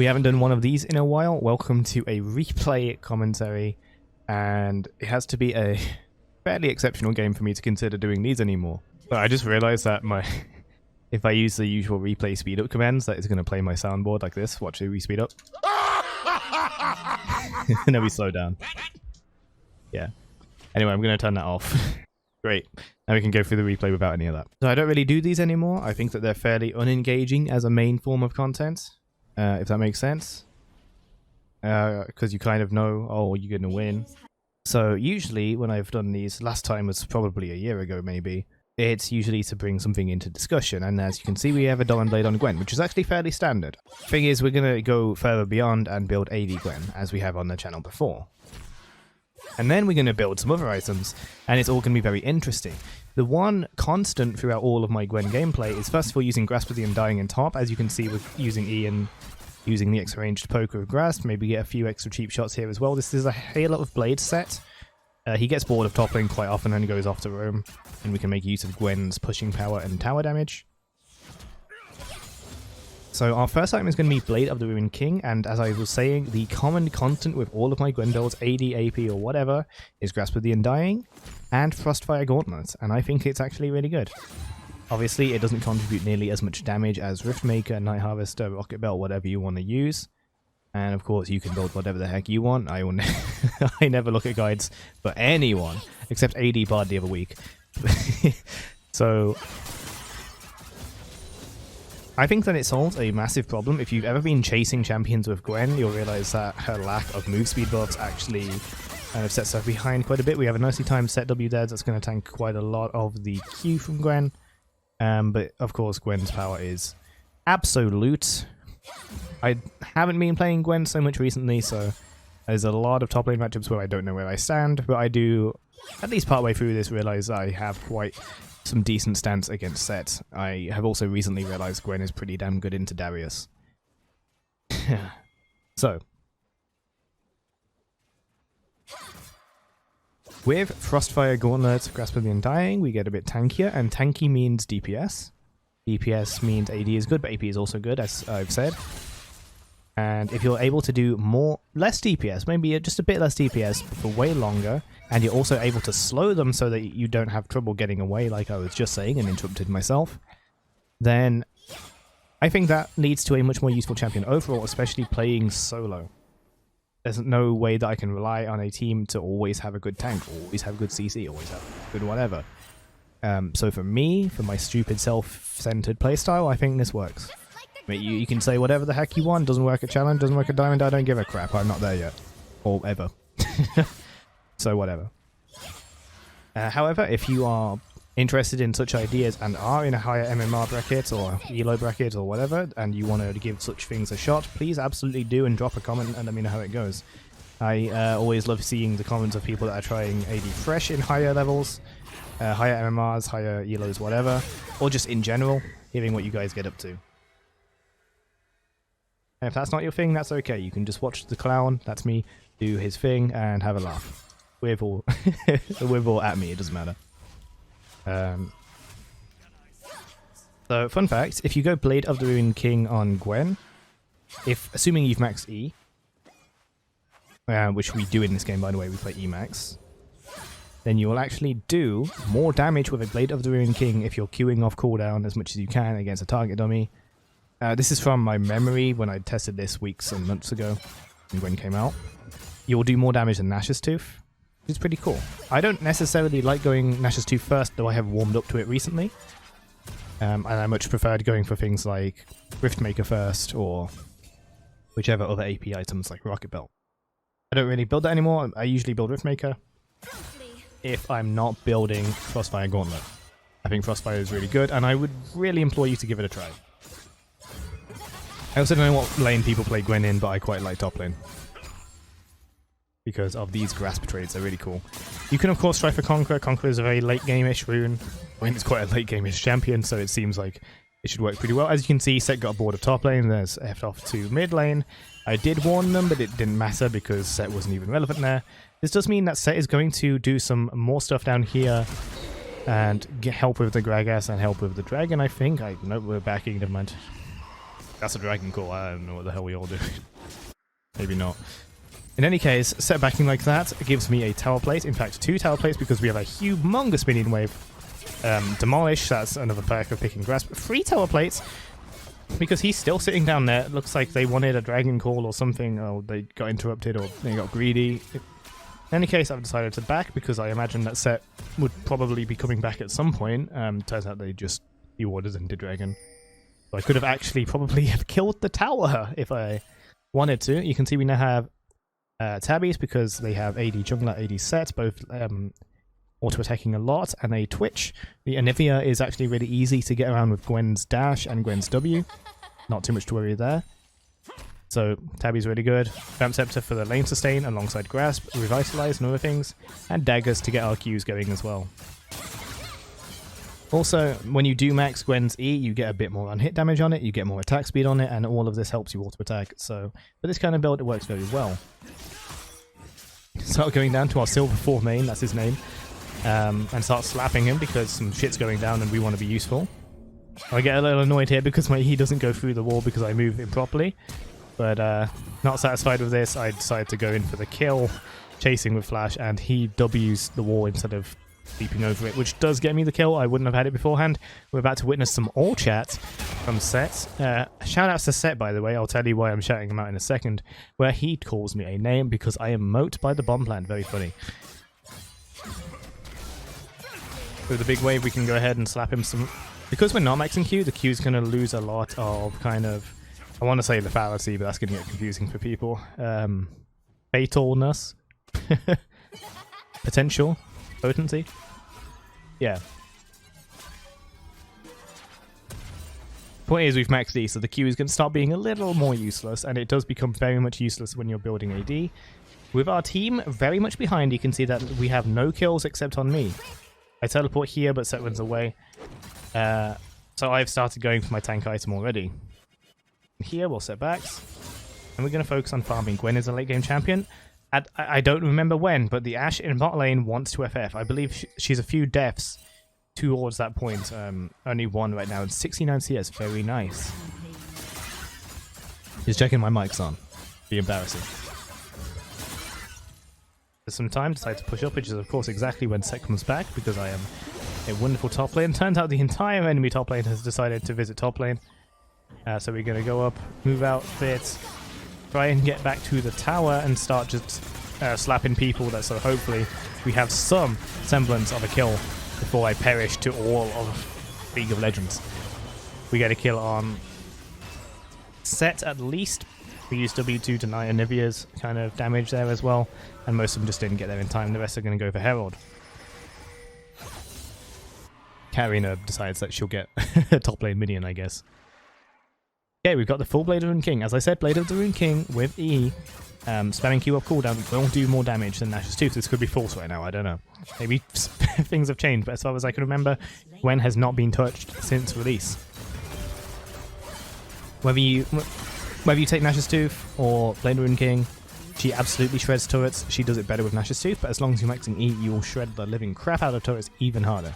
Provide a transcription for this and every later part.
We haven't done one of these in a while. Welcome to a replay commentary, and it has to be a fairly exceptional game for me to consider doing these anymore. But I just realized that if I use the usual replay speed up commands, that is going to play my soundboard like this. Watch it, we speed up. And then we slow down. Yeah. Anyway, I'm going to turn that off. Great. Now we can go through the replay without any of that. So I don't really do these anymore. I think that they're fairly unengaging as a main form of content. If that makes sense. Because you kind of know, oh, you're going to win. So usually when I've done these, last time was probably a year ago maybe, it's usually to bring something into discussion. And as you can see, we have a Diamond Blade on Gwen, which is actually fairly standard. Thing is, we're going to go further beyond and build AD Gwen, as we have on the channel before. And then we're going to build some other items, and it's all going to be very interesting. The one constant throughout all of my Gwen gameplay is first of all using Grasp of the Undying in top, as you can see with using E and using the X-ranged poker of Grasp, maybe get a few extra cheap shots here as well. This is a Halo of Blade set. He gets bored of top lane quite often and goes off to roam, and we can make use of Gwen's pushing power and tower damage. So our first item is going to be Blade of the Ruined King, and as I was saying, the common constant with all of my Gwen builds, AD, AP or whatever, is Grasp of the Undying and Frostfire Gauntlet, and I think it's actually really good. Obviously, it doesn't contribute nearly as much damage as Riftmaker, Night Harvester, Rocket Belt, whatever you want to use. And of course, you can build whatever the heck you want. I never look at guides for anyone, except AD Bard the other week. So I think that it solves a massive problem. If you've ever been chasing champions with Gwen, you'll realize that her lack of move speed buffs actually kind of sets her behind quite a bit. We have a nicely timed set W there that's going to tank quite a lot of the Q from Gwen. But of course, Gwen's power is absolute. I haven't been playing Gwen so much recently, so there's a lot of top lane matchups where I don't know where I stand, but I do, at least partway through this, realize I have quite some decent stance against Set. I have also recently realized Gwen is pretty damn good into Darius. So, with Frostfire Gauntlet, Grasp of the Undying, we get a bit tankier, and tanky means DPS. DPS means AD is good, but AP is also good, as I've said. And if you're able to do less DPS, maybe just a bit less DPS, but for way longer, and you're also able to slow them so that you don't have trouble getting away, like I was just saying and interrupted myself, then I think that leads to a much more useful champion overall, especially playing solo. There's no way that I can rely on a team to always have a good tank, always have good CC, always have good whatever. So for me, for my stupid self-centered playstyle, I think this works. I mean, you can say whatever the heck you want, doesn't work at challenge, doesn't work at diamond, I don't give a crap, I'm not there yet. Or ever. So whatever. However, if you are interested in such ideas and are in a higher MMR bracket or ELO bracket or whatever, and you want to give such things a shot, please absolutely do and drop a comment and let me know how it goes. I always love seeing the comments of people that are trying AD Thresh in higher levels, higher MMRs, higher ELOs, whatever, or just in general, hearing what you guys get up to. And if that's not your thing, that's okay. You can just watch the clown, that's me, do his thing and have a laugh. We're all at me, it doesn't matter. So, fun fact, if you go Blade of the Ruined King on Gwen, assuming you've maxed E, which we do in this game by the way, we play E max, then you will actually do more damage with a Blade of the Ruined King if you're queuing off cooldown as much as you can against a target dummy. This is from my memory when I tested this weeks and months ago when Gwen came out. You'll do more damage than Nash's Tooth, which is pretty cool. I don't necessarily like going Nash's Tooth first, though I have warmed up to it recently. And I much preferred going for things like Riftmaker first, or whichever other AP items like Rocket Belt. I don't really build that anymore, I usually build Riftmaker if I'm not building Frostfire Gauntlet. I think Frostfire is really good, and I would really implore you to give it a try. I also don't know what lane people play Gwen in, but I quite like top lane. Because of these grasp trades, they're really cool. You can of course try for Conqueror. Conqueror is a very late game-ish rune. I mean, it's quite a late game-ish champion, so it seems like it should work pretty well. As you can see, Set got a board of top lane, there's F off to mid lane. I did warn them, but it didn't matter because Set wasn't even relevant there. This does mean that Set is going to do some more stuff down here and help with the Gragas and help with the dragon, I think. I know we're backing, never mind. That's a dragon call. I don't know what the hell we all do. Maybe not. In any case, set backing like that gives me a tower plate. In fact, 2 tower plates because we have a humongous minion wave. Demolish, that's another perk of picking grasp. 3 tower plates because he's still sitting down there. It looks like they wanted a dragon call or something. Oh, they got interrupted or they got greedy. In any case, I've decided to back because I imagine that set would probably be coming back at some point. Turns out they just deordered into dragon. So I could have actually probably have killed the tower if I wanted to. You can see we now have tabbies because they have AD jungler, AD set, both auto-attacking a lot, and a twitch. The Anivia is actually really easy to get around with Gwen's dash and Gwen's W. Not too much to worry there. So tabby's really good. Vamp Scepter for the lane sustain alongside grasp, revitalize and other things, and daggers to get our Qs going as well. Also, when you do max Gwen's E, you get a bit more unhit damage on it, you get more attack speed on it, and all of this helps you auto-attack. So for this kind of build, it works very well. Start going down to our Silver 4 main, that's his name, and start slapping him because some shit's going down and we want to be useful. I get a little annoyed here because my E doesn't go through the wall because I move improperly, but not satisfied with this, I decide to go in for the kill, chasing with flash, and he W's the wall instead of leaping over it, which does get me the kill. I wouldn't have had it beforehand. We're about to witness some all chat from Set. Shout outs to Set, by the way. I'll tell you why I'm shouting him out in a second, where he calls me a name because I am moat by the bomb plant. Very funny. With the big wave, we can go ahead and slap him some. Because we're not maxing Q, the Q is going to lose a lot of kind of, I want to say lethality, but that's going to get confusing for people. Fatalness. Potential. Potency. Yeah. Point is, we've maxed E, so the Q is going to start being a little more useless, and it does become very much useless when you're building AD. With our team very much behind, you can see that we have no kills except on me. I teleport here, but Set runs away. So I've started going for my tank item already. Here, we'll set backs, and we're going to focus on farming. Gwen is a late game champion. I don't remember when, but the Ashe in bot lane wants to FF. I believe she's a few deaths towards that point. Only 1 right now, and 69 CS. Very nice. Just checking my mics on. Be embarrassing. There's some time, decide to push up, which is of course exactly when Set comes back, because I am a wonderful top lane. Turns out the entire enemy top lane has decided to visit top lane. So we're going to go up, move out a bit, try and get back to the tower and start just slapping people, that so hopefully we have some semblance of a kill before I perish to all of League of Legends. We get a kill on Set at least. We use W2 to deny Anivia's kind of damage there as well, and most of them just didn't get there in time. The rest are going to go for Herald. Karina decides that she'll get a top lane minion, I guess. Okay, we've got the full Blade of the Rune King. As I said, Blade of the Rune King with E, spamming Q up cooldown will do more damage than Nash's Tooth. This could be false right now, I don't know. Maybe things have changed, but as far as I can remember, Gwen has not been touched since release. Whether you take Nash's Tooth or Blade of the Rune King, she absolutely shreds turrets. She does it better with Nash's Tooth, but as long as you're maxing E, you will shred the living crap out of turrets even harder.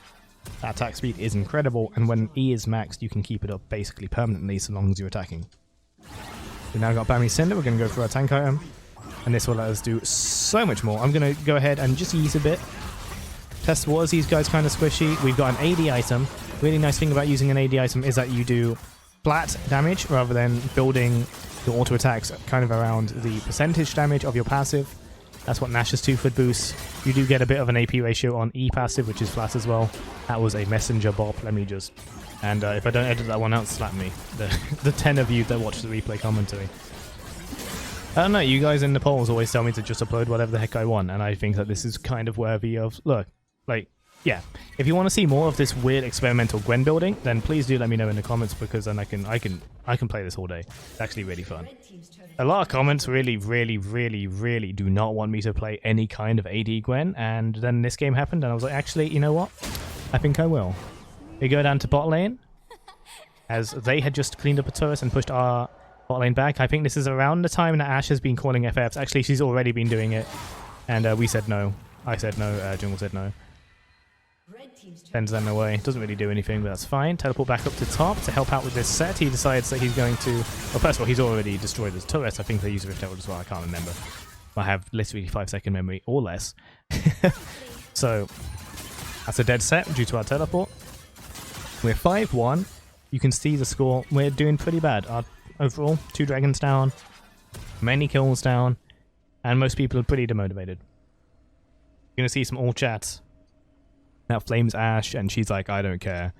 That attack speed is incredible, and when E is maxed, you can keep it up basically permanently so long as you're attacking. We've now got Bammy Cinder. We're going to go for our tank item, and this will let us do so much more. I'm going to go ahead and just use a bit. Test waters, these guys kind of squishy. We've got an AD item. Really nice thing about using an AD item is that you do flat damage rather than building your auto attacks kind of around the percentage damage of your passive. That's what Nash's Tooth would boost. You do get a bit of an AP ratio on E passive, which is flat as well. That was a messenger bop. Let me just... And if I don't edit that one out, slap me. The 10 of you that watch the replay commentary. I don't know, you guys in the polls always tell me to just upload whatever the heck I want, and I think that this is kind of worthy of... Look, like, yeah. If you want to see more of this weird experimental Gwen building, then please do let me know in the comments, because then I can play this all day. It's actually really fun. A lot of comments really do not want me to play any kind of AD Gwen, and then this game happened, and I was like, actually, you know what? I think I will. We go down to bot lane, as they had just cleaned up a turret and pushed our bot lane back. I think this is around the time that Ashe has been calling FFs. Actually, she's already been doing it, and we said no. I said no, Jungle said no. Sends them away. Doesn't really do anything, but that's fine. Teleport back up to top to help out with this set. He decides that he's going to... Well, first of all, he's already destroyed his turret. I think they use Rift Herald as well. I can't remember. I have literally 5-second memory or less. So, that's a dead set due to our teleport. We're 5-1. You can see the score. We're doing pretty bad. Our overall, 2 dragons down, many kills down, and most people are pretty demotivated. You're going to see some all chats. Now flames Ashe, and she's like, I don't care,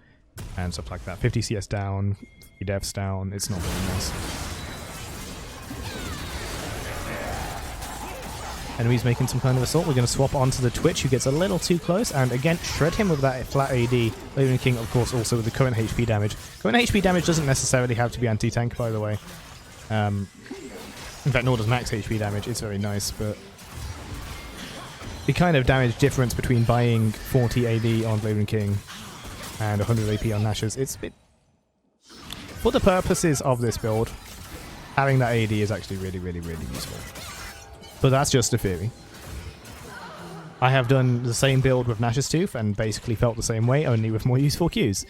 and stuff like that. 50 CS down, 3 deaths down. It's not very nice. Enemy's making some kind of assault. We're going to swap onto the Twitch, who gets a little too close, and again, shred him with that flat AD. Raven King, of course, also with the current HP damage. Current HP damage doesn't necessarily have to be anti-tank, by the way. In fact, nor does max HP damage. It's very nice, but the kind of damage difference between buying 40 AD on Raven King and 100 AP on Nash's, it's a bit... For the purposes of this build, having that AD is actually really, really, really useful. But that's just a theory. I have done the same build with Nash's Tooth and basically felt the same way, only with more useful Qs.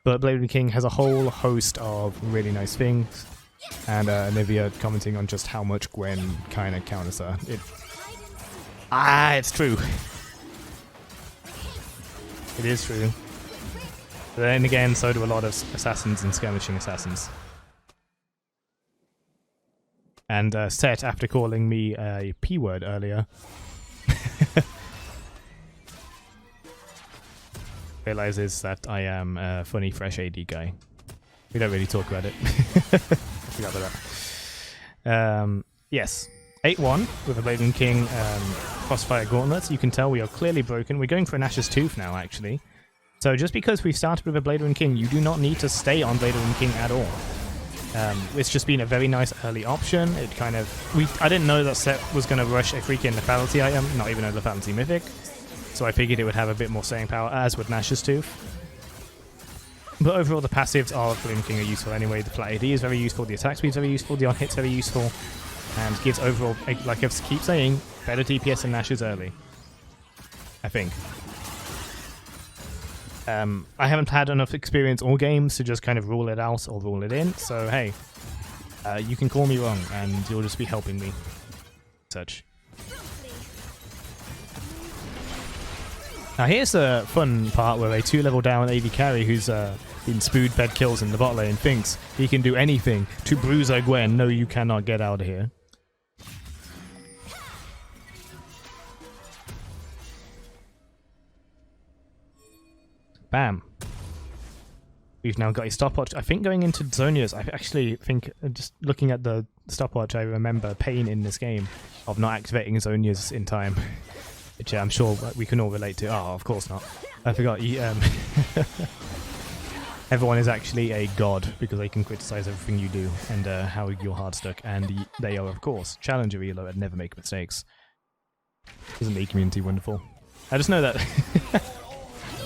But Raven King has a whole host of really nice things, and Nivea commenting on just how much Gwen kind of counters her. It's true. It is true. But then again, so do a lot of assassins and skirmishing assassins. And Set, after calling me a P-word earlier, realizes that I am a funny, fresh AD guy. We don't really talk about it. I forgot about that. Yes. 8-1 with a Raven King Crossfire Gauntlets. You can tell we are clearly broken. We're going for a Nash's Tooth now, actually. So just because we've started with a Blader King, you do not need to stay on Blader King at all. It's just been a very nice early option. It kind of... I didn't know that Set was going to rush a freaking lethality item, not even a lethality mythic. So I figured it would have a bit more staying power, as with Nash's Tooth. But overall, the passives of Blader King are useful anyway. The flat AD is very useful, the attack speed is very useful, the on-hit's very useful. And gives overall, like I keep saying, better DPS than Nash's early. I think. I haven't had enough experience or games to just kind of rule it out or rule it in, so hey, you can call me wrong and you'll just be helping me. Such. Now here's the fun part where a 2-level down AD carry who's been spood fed kills in the bot lane thinks he can do anything to bruise a Gwen. No, you cannot, get out of here. Bam. We've now got a stopwatch. I think going into Zonia's, I actually think, just looking at the stopwatch, I remember pain in this game of not activating Zonia's in time. Which I'm sure we can all relate to. Oh, of course not. I forgot. Everyone is actually a god because they can criticize everything you do and how you're hard stuck. And they are, of course, challenger elo and never make mistakes. Isn't the community wonderful? I just know that...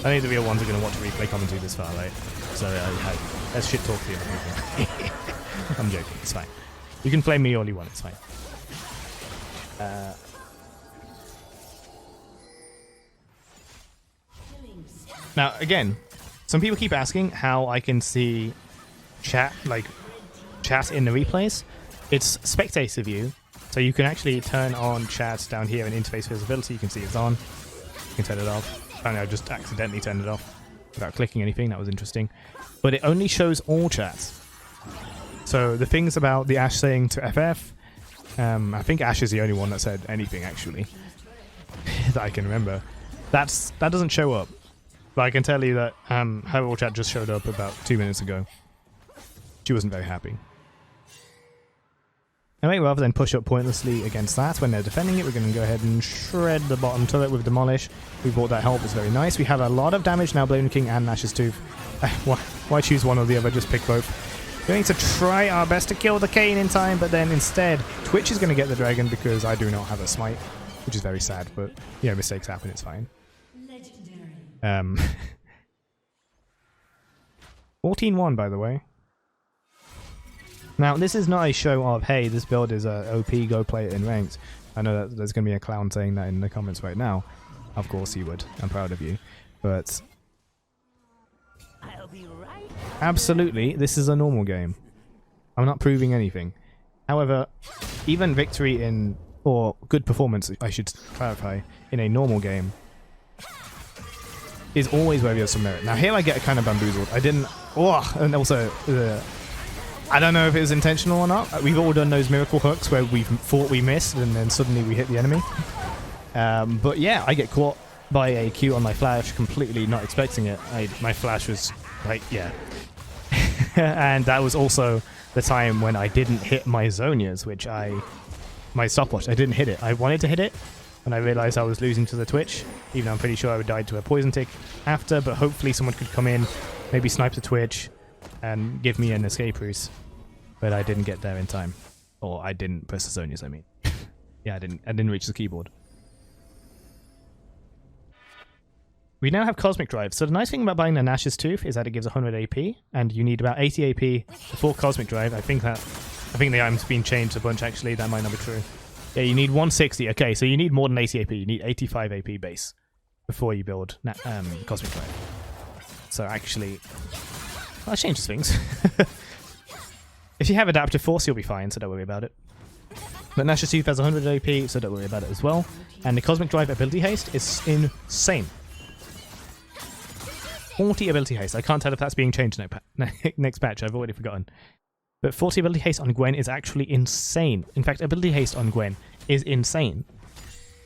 I think the real ones are going to watch replay commentary this far, right? So let's shit talk to the other people. I'm joking, it's fine. You can flame me all you want, it's fine. Now, again, some people keep asking how I can see chat in the replays. It's spectator view, so you can actually turn on chat down here in interface visibility. You can see it's on. You can turn it off. Apparently I just accidentally turned it off without clicking anything. That was interesting. But it only shows all chats. So the things about the Ashe saying to FF, I think Ashe is the only one that said anything, actually, that I can remember. That doesn't show up. But I can tell you that her all chat just showed up about 2 minutes ago. She wasn't very happy. Anyway, rather than push up pointlessly against that when they're defending it, we're going to go ahead and shred the bottom turret with Demolish. We bought that help, it's very nice. We have a lot of damage now, Bladen King and Nash's Tooth. Why choose one or the other? Just pick both. Going to try our best to kill the Kayn in time, but then instead, Twitch is going to get the dragon because I do not have a smite, which is very sad, but, you know, mistakes happen, it's fine. 14-1, by the way. Now, this is not a show of, hey, this build is OP, go play it in ranked. I know that there's going to be a clown saying that in the comments right now. Of course you would. I'm proud of you. But absolutely, this is a normal game. I'm not proving anything. However, even victory in, or good performance, I should clarify, in a normal game is always worthy of some merit. Now here I get kind of bamboozled. I didn't, and also, I don't know if it was intentional or not. We've all done those miracle hooks where we thought we missed and then suddenly we hit the enemy. But yeah, I get caught by a Q on my flash, completely not expecting it. My flash was like, yeah. And that was also the time when I didn't hit my Zonias, which my stopwatch, I didn't hit it. I wanted to hit it, and I realized I was losing to the Twitch, even though I'm pretty sure I would die to a poison tick after, but hopefully someone could come in, maybe snipe the Twitch, and give me an escape route. But I didn't get there in time. Or I didn't press the Zonias, I mean. Yeah, I didn't reach the keyboard. We now have Cosmic Drive. So the nice thing about buying the Nash's Tooth is that it gives 100 AP, and you need about 80 AP for Cosmic Drive. I think the item's been changed a bunch, actually. That might not be true. Yeah, you need 160. Okay, so you need more than 80 AP. You need 85 AP base before you build Cosmic Drive. So actually, that changes things. If you have Adaptive Force, you'll be fine, so don't worry about it. But Nash's Tooth has 100 AP, so don't worry about it as well. And the Cosmic Drive ability haste is insane. 40 ability haste. I can't tell if that's being changed next patch. I've already forgotten. But 40 ability haste on Gwen is actually insane. In fact, ability haste on Gwen is insane.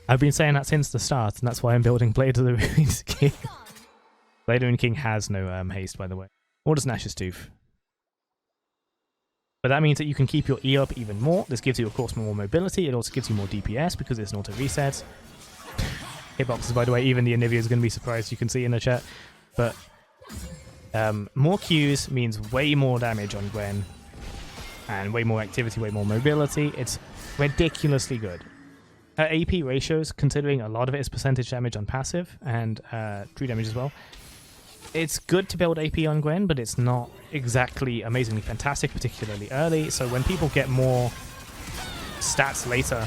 I've been saying that since the start, and that's why I'm building Blade of the Ruined King. Blade of the Ruined King has no haste, by the way. Or does Nash's Tooth. But that means that you can keep your E up even more. This gives you, of course, more mobility. It also gives you more DPS because it's an auto reset. Hitboxes, by the way, even the Anivia is going to be surprised, you can see in the chat. But more Qs means way more damage on Gwen. And way more activity, way more mobility. It's ridiculously good. Her AP ratios, considering a lot of it is percentage damage on passive and true damage as well. It's good to build AP on Gwen, but it's not exactly amazingly fantastic, particularly early. So when people get more stats later,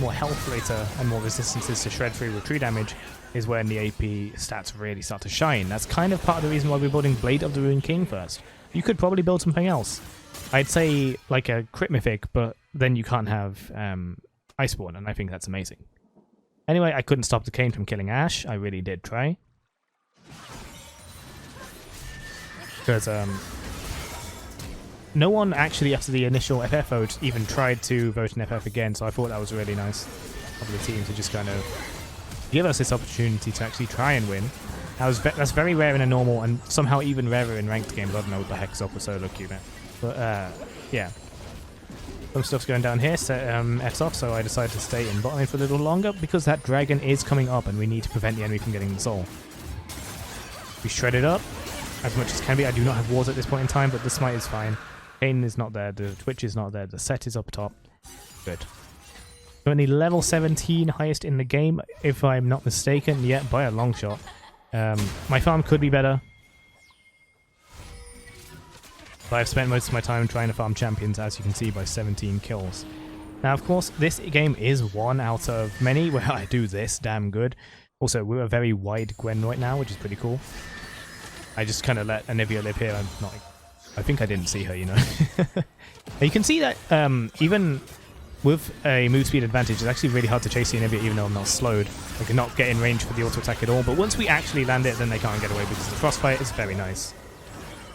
more health later, and more resistances to shred through with true damage, is when the AP stats really start to shine. That's kind of part of the reason why we're building Blade of the Ruined King first. You could probably build something else. I'd say like a Crit Mythic, but then you can't have Iceborne, and I think that's amazing. Anyway, I couldn't stop the Kayn from killing Ashe. I really did try. Because no one actually, after the initial FF vote, even tried to vote an FF again, so I thought that was really nice of the team to just kind of give us this opportunity to actually try and win. That's very rare in a normal, and somehow even rarer in ranked games. I don't know what the heck's up with solo queue now. But yeah. Some stuff's going down here, so F's off, so I decided to stay in bot lane for a little longer, because that dragon is coming up and we need to prevent the enemy from getting the soul. We shred it up as much as can be. I do not have wards at this point in time, but the smite is fine. Kayn is not there, the Twitch is not there, the set is up top. Good. Currently level 17, highest in the game, if I'm not mistaken, yet by a long shot. My farm could be better, but I've spent most of my time trying to farm champions, as you can see, by 17 kills. Now, of course, this game is one out of many where I do this damn good. Also, we're a very wide Gwen right now, which is pretty cool. I just kind of let Anivia live here. I think I didn't see her, you know. You can see that even with a move speed advantage, it's actually really hard to chase the Anivia even though I'm not slowed. I cannot get in range for the auto attack at all, but once we actually land it, then they can't get away because the Frostfire is very nice.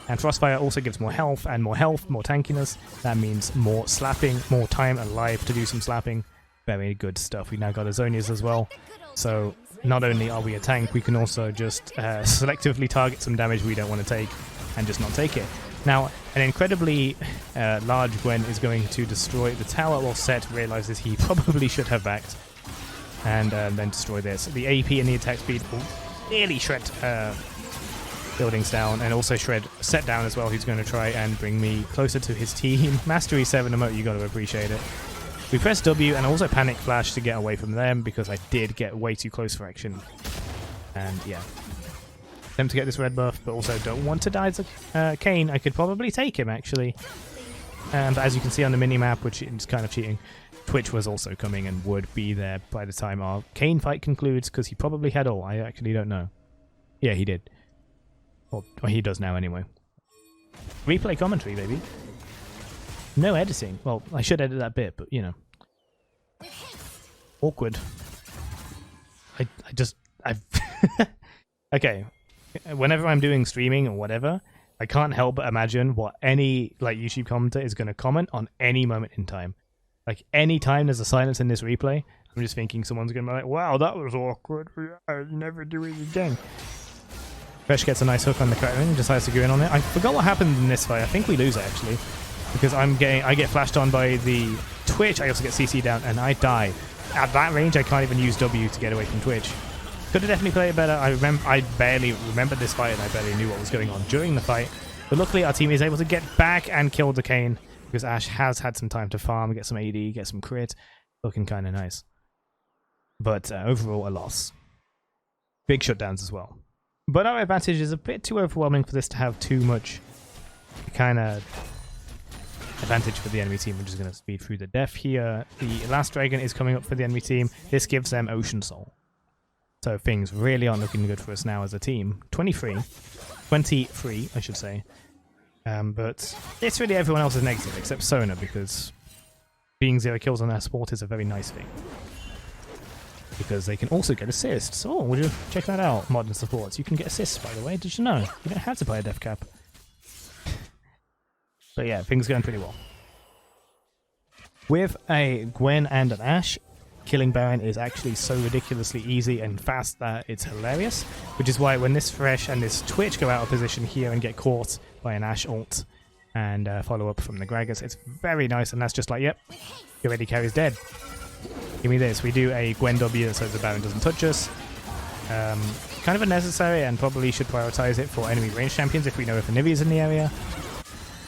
And Frostfire also gives more health, more tankiness. That means more slapping, more time alive to do some slapping. Very good stuff. We now got Azonias as well. So not only are we a tank, we can also just selectively target some damage we don't want to take and just not take it. Now, an incredibly large Gwen is going to destroy the tower while Set realizes he probably should have backed and then destroy this. The AP and the attack speed will nearly shred buildings down, and also shred Set down as well, who's going to try and bring me closer to his team. Mastery 7 emote, you got to appreciate it. We press W and also panic flash to get away from them because I did get way too close for action. And yeah. Attempt to get this red buff, but also don't want to die to Kayn. I could probably take him actually. But as you can see on the minimap, which is kind of cheating, Twitch was also coming and would be there by the time our Kayn fight concludes, because he probably had all. I actually don't know. Yeah, he did. Or he does now anyway. Replay commentary, baby. No editing. Well, I should edit that bit, but you know. Awkward. I've okay. Whenever I'm doing streaming or whatever, I can't help but imagine what any like YouTube commentator is going to comment on any moment in time. Like any time there's a silence in this replay, I'm just thinking someone's going to be like, "Wow, that was awkward. I'll never do it again." Thresh gets a nice hook on the crack ring and decides to go in on it. I forgot what happened in this fight. I think we lose it actually, because I get flashed on by the Twitch. I also get CC down and I die. At that range, I can't even use W to get away from Twitch. Could have definitely played it better. I barely remembered this fight and I barely knew what was going on during the fight. But luckily, our team is able to get back and kill the Kane because Ashe has had some time to farm, get some AD, get some crit. Looking kind of nice. But overall, a loss. Big shutdowns as well. But our advantage is a bit too overwhelming for this to have too much kind of advantage for the enemy team. We're just going to speed through the def here. The last dragon is coming up for the enemy team. This gives them Ocean Soul. So things really aren't looking good for us now as a team. 23, I should say. But it's really everyone else is negative except Sona, because being 0 kills on their support is a very nice thing. Because they can also get assists. Oh, would you check that out, modern supports? You can get assists, by the way. Did you know? You don't have to buy a def cap. But yeah, things are going pretty well. With a Gwen and an Ashe, killing Baron is actually so ridiculously easy and fast that it's hilarious. Which is why when this Thresh and this Twitch go out of position here and get caught by an Ashe ult and follow up from the Gragas, it's very nice. And that's just like, yep, your AD carry's dead. Give me this. We do a Gwen W so the Baron doesn't touch us. Kind of unnecessary and probably should prioritize it for enemy range champions if we know if Anivia's in the area.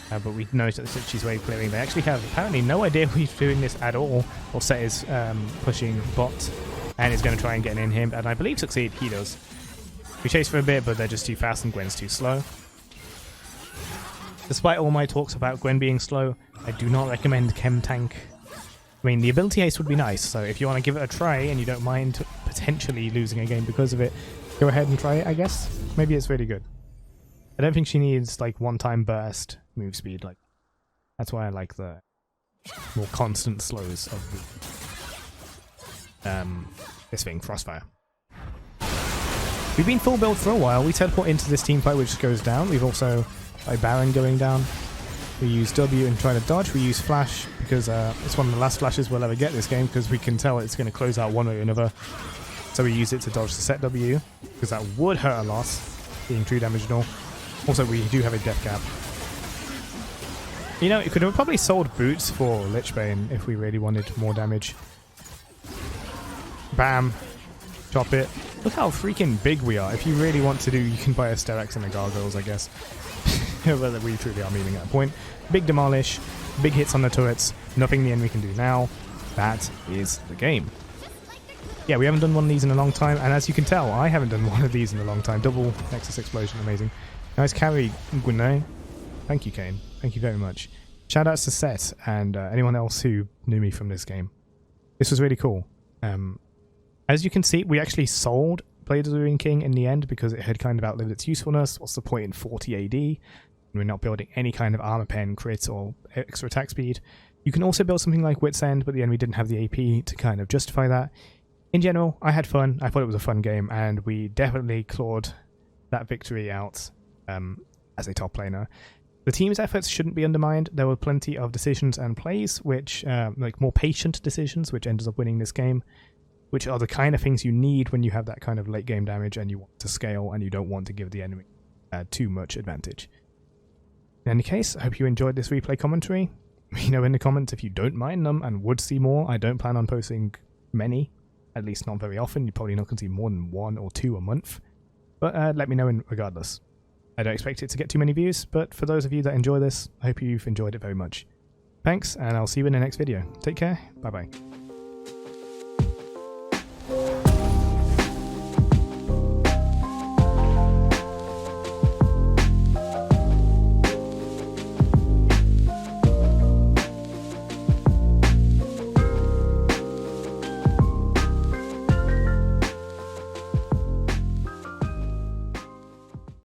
But we know that she's wave clearing. They actually have apparently no idea we're doing this at all. Or Set is pushing bot and is going to try and get in him, and I believe succeed. He does. We chase for a bit, but they're just too fast and Gwen's too slow. Despite all my talks about Gwen being slow, I do not recommend Chem Tank. I mean, the ability haste would be nice, so if you want to give it a try and you don't mind potentially losing a game because of it, go ahead and try it, I guess. Maybe it's really good. I don't think she needs, like, one-time burst move speed. Like, that's why I like the more constant slows of the, this thing, Frostfire. We've been full build for a while. We teleport into this team fight, which goes down. We've also, by Baron going down. We use W and try to dodge. We use Flash because it's one of the last flashes we'll ever get this game because we can tell it's going to close out one way or another. So we use it to dodge the set W because that would hurt a lot, being true damage and all. Also, we do have a death cap. You know, it could have probably sold boots for Lichbane if we really wanted more damage. Bam. Chop it. Look how freaking big we are. If you really want to do, you can buy a Stellax and a Gargoyles, I guess. Whether we truly are meeting at a point. Big demolish, big hits on the turrets, nothing the enemy can do now. That is the game. Yeah, we haven't done one of these in a long time, and as you can tell, I haven't done one of these in a long time. Double Nexus Explosion, amazing. Nice carry, Gwen. Thank you, Kane. Thank you very much. Shoutouts to Set and anyone else who knew me from this game. This was really cool. As you can see, we actually sold Blade of the Ruined King in the end because it had kind of outlived its usefulness. What's the point in 40 AD? We're not building any kind of armor pen, crit, or extra attack speed. You can also build something like Wit's End, but the enemy didn't have the AP to kind of justify that. In general, I had fun. I thought it was a fun game, and we definitely clawed that victory out as a top laner. The team's efforts shouldn't be undermined. There were plenty of decisions and plays, which like more patient decisions, which ended up winning this game, which are the kind of things you need when you have that kind of late game damage and you want to scale and you don't want to give the enemy too much advantage. In any case, I hope you enjoyed this replay commentary. Let me know in the comments if you don't mind them and would see more. I don't plan on posting many, at least not very often. You're probably not going to see more than 1 or 2 a month. But let me know regardless. I don't expect it to get too many views, but for those of you that enjoy this, I hope you've enjoyed it very much. Thanks, and I'll see you in the next video. Take care. Bye-bye.